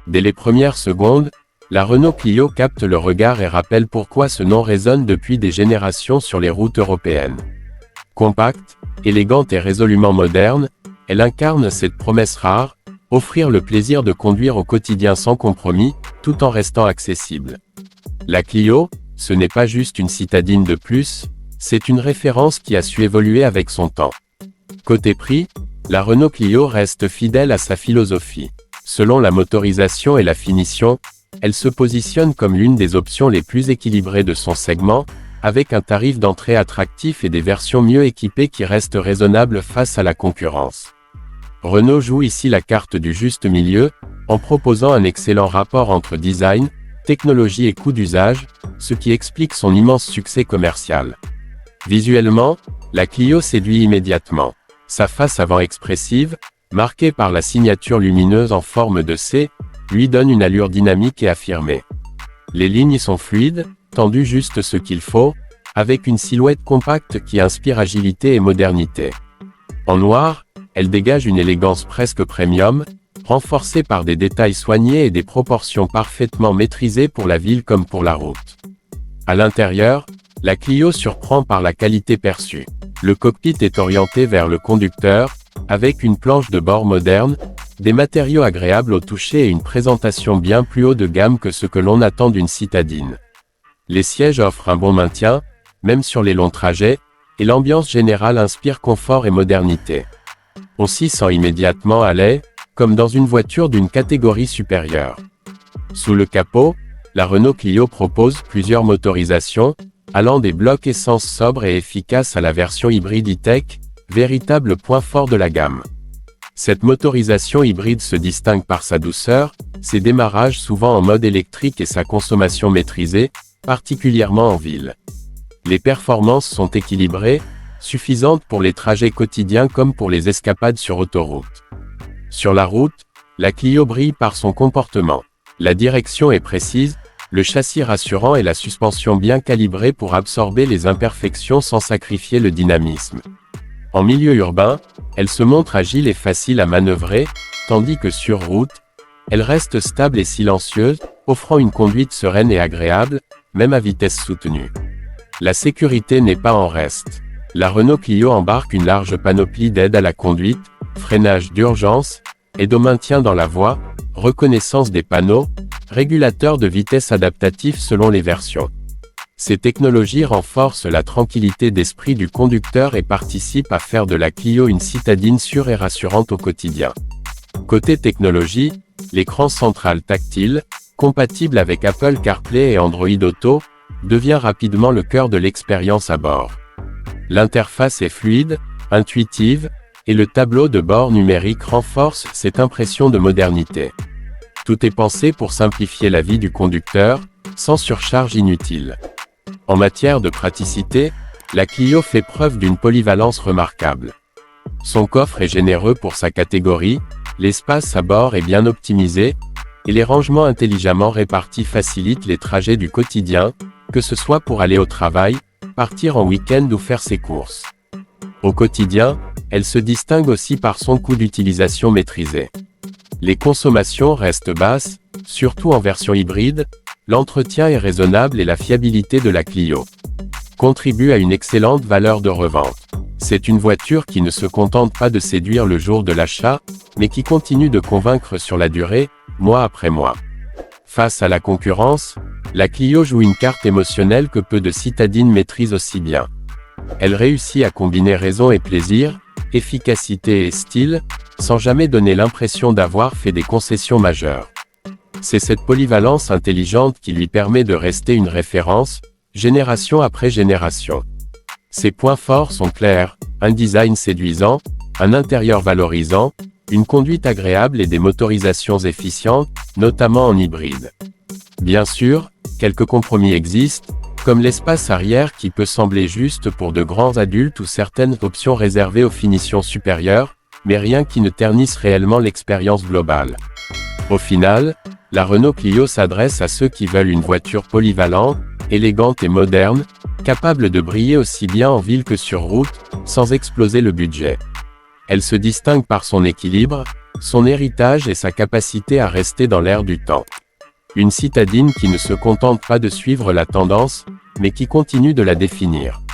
Dès les premières secondes, la Renault Clio capte le regard et rappelle pourquoi ce nom résonne depuis des générations sur les routes européennes. Compacte, élégante et résolument moderne, elle incarne cette promesse rare, offrir le plaisir de conduire au quotidien sans compromis, tout en restant accessible. La Clio, ce n'est pas juste une citadine de plus, c'est une référence qui a su évoluer avec son temps. Côté prix, la Renault Clio reste fidèle à sa philosophie. Selon la motorisation et la finition, elle se positionne comme l'une des options les plus équilibrées de son segment, avec un tarif d'entrée attractif et des versions mieux équipées qui restent raisonnables face à la concurrence. Renault joue ici la carte du juste milieu, en proposant un excellent rapport entre design, technologie et coût d'usage, ce qui explique son immense succès commercial. Visuellement, la Clio séduit immédiatement. Sa face avant expressive, marquée par la signature lumineuse en forme de C, lui donne une allure dynamique et affirmée. Les lignes sont fluides, tendues juste ce qu'il faut, avec une silhouette compacte qui inspire agilité et modernité. En noir, elle dégage une élégance presque premium, renforcée par des détails soignés et des proportions parfaitement maîtrisées pour la ville comme pour la route. À l'intérieur, la Clio surprend par la qualité perçue. Le cockpit est orienté vers le conducteur, avec une planche de bord moderne, des matériaux agréables au toucher et une présentation bien plus haut de gamme que ce que l'on attend d'une citadine. Les sièges offrent un bon maintien, même sur les longs trajets, et l'ambiance générale inspire confort et modernité. On s'y sent immédiatement à l'aise, comme dans une voiture d'une catégorie supérieure. Sous le capot, la Renault Clio propose plusieurs motorisations, allant des blocs essence sobres et efficaces à la version hybride e-tech, véritable point fort de la gamme. Cette motorisation hybride se distingue par sa douceur, ses démarrages souvent en mode électrique et sa consommation maîtrisée, particulièrement en ville. Les performances sont équilibrées, suffisantes pour les trajets quotidiens comme pour les escapades sur autoroute. Sur la route, la Clio brille par son comportement. La direction est précise, le châssis rassurant et la suspension bien calibrée pour absorber les imperfections sans sacrifier le dynamisme. En milieu urbain, elle se montre agile et facile à manœuvrer, tandis que sur route, elle reste stable et silencieuse, offrant une conduite sereine et agréable, même à vitesse soutenue. La sécurité n'est pas en reste. La Renault Clio embarque une large panoplie d'aides à la conduite, freinage d'urgence, aide au maintien dans la voie, reconnaissance des panneaux, régulateur de vitesse adaptatif selon les versions. Ces technologies renforcent la tranquillité d'esprit du conducteur et participent à faire de la Clio une citadine sûre et rassurante au quotidien. Côté technologie, l'écran central tactile, compatible avec Apple CarPlay et Android Auto, devient rapidement le cœur de l'expérience à bord. L'interface est fluide, intuitive, et le tableau de bord numérique renforce cette impression de modernité. Tout est pensé pour simplifier la vie du conducteur, sans surcharge inutile. En matière de praticité, la Clio fait preuve d'une polyvalence remarquable. Son coffre est généreux pour sa catégorie, l'espace à bord est bien optimisé, et les rangements intelligemment répartis facilitent les trajets du quotidien, que ce soit pour aller au travail, partir en week-end ou faire ses courses. Au quotidien, elle se distingue aussi par son coût d'utilisation maîtrisé. Les consommations restent basses, surtout en version hybride, l'entretien est raisonnable et la fiabilité de la Clio contribue à une excellente valeur de revente. C'est une voiture qui ne se contente pas de séduire le jour de l'achat, mais qui continue de convaincre sur la durée, mois après mois. Face à la concurrence, la Clio joue une carte émotionnelle que peu de citadines maîtrisent aussi bien. Elle réussit à combiner raison et plaisir, efficacité et style, sans jamais donner l'impression d'avoir fait des concessions majeures. C'est cette polyvalence intelligente qui lui permet de rester une référence, génération après génération. Ses points forts sont clairs, un design séduisant, un intérieur valorisant, une conduite agréable et des motorisations efficientes, notamment en hybride. Bien sûr, quelques compromis existent, comme l'espace arrière qui peut sembler juste pour de grands adultes ou certaines options réservées aux finitions supérieures, mais rien qui ne ternisse réellement l'expérience globale. Au final, la Renault Clio s'adresse à ceux qui veulent une voiture polyvalente, élégante et moderne, capable de briller aussi bien en ville que sur route, sans exploser le budget. Elle se distingue par son équilibre, son héritage et sa capacité à rester dans l'air du temps. Une citadine qui ne se contente pas de suivre la tendance, mais qui continue de la définir.